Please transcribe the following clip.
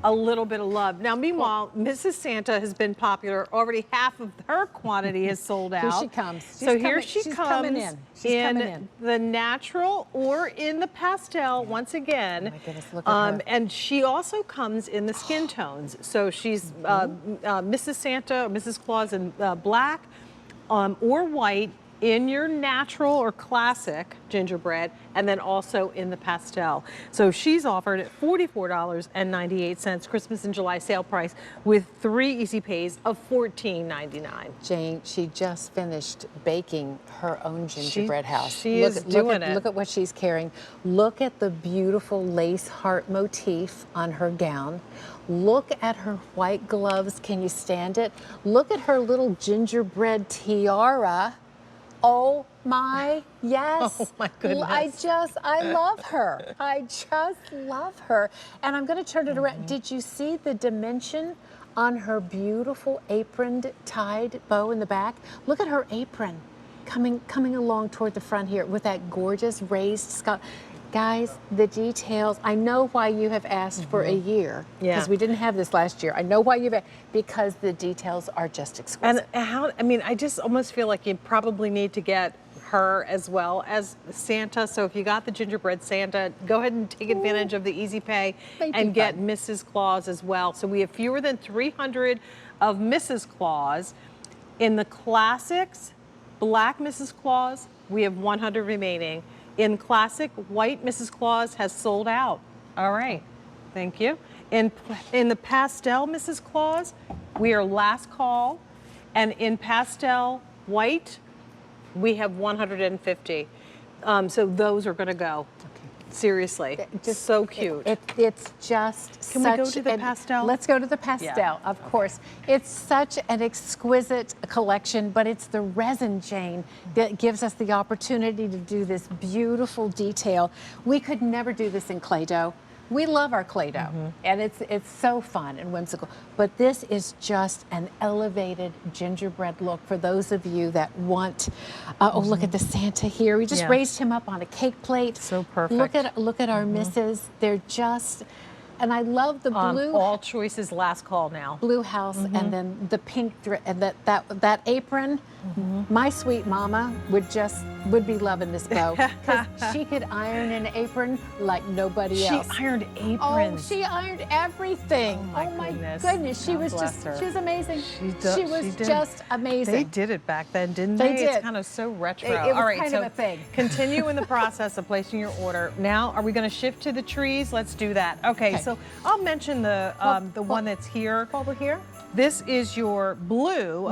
a little bit of love. Now, meanwhile, Mrs. Santa has been popular. Already half of her quantity is sold out. Here she comes. Here she she's comes coming in. She's coming in. The natural or in the pastel once again. Oh my goodness, look at her. And she also comes in the skin tones. So she's Mrs. Santa or Mrs. Claus in black or white, in your natural or classic gingerbread, and then also in the pastel. So she's offered at $44.98, Christmas and July sale price, with 3 easy pays of $14.99. Jane, she just finished baking her own gingerbread house. She is doing it. Look at what she's carrying. Look at the beautiful lace heart motif on her gown. Look at her white gloves. Can you stand it? Look at her little gingerbread tiara. Oh my, yes. Oh my goodness. I love her. I just love her. And I'm going to turn it around. Did you see the dimension on her beautiful aproned tied bow in the back? Look at her apron coming along toward the front here with that gorgeous raised scallop. Guys, the details, I know why you have asked for a year, because we didn't have this last year. I know why you've asked, because the details are just exquisite. And I just almost feel like you probably need to get her as well as Santa. So if you got the gingerbread Santa, go ahead and take advantage of the easy pay and get Mrs. Claus as well. So we have fewer than 300 of Mrs. Claus. In the classics, black Mrs. Claus, we have 100 remaining. In classic, white Mrs. Claus has sold out. All right, thank you. In the pastel Mrs. Claus, we are last call. And in pastel white, we have 150. So those are gonna go. Seriously, just so cute. It's just Can we go to the pastel? Let's go to the pastel, of course. It's such an exquisite collection, but it's the resin, Jane, that gives us the opportunity to do this beautiful detail. We could never do this in clay dough. We love our clay dough, and it's so fun and whimsical. But this is just an elevated gingerbread look for those of you that want. Oh, look at the Santa here. We just raised him up on a cake plate. So perfect. Look at our misses. They're just. And I love the blue. All choices last call now. Blue house, and then the pink and that apron. My sweet mama would be loving this bow, because she could iron an apron like nobody else. She ironed aprons. Oh, she ironed everything. Oh my goodness. She was amazing. She was just amazing. They did it back then, didn't they? They did. It's kind of so retro. It was All right, kind of a thing. Continue in the process of placing your order. Now, are we going to shift to the trees? Let's do that. Okay. So I'll mention the one that's here. Over here. This is your blue.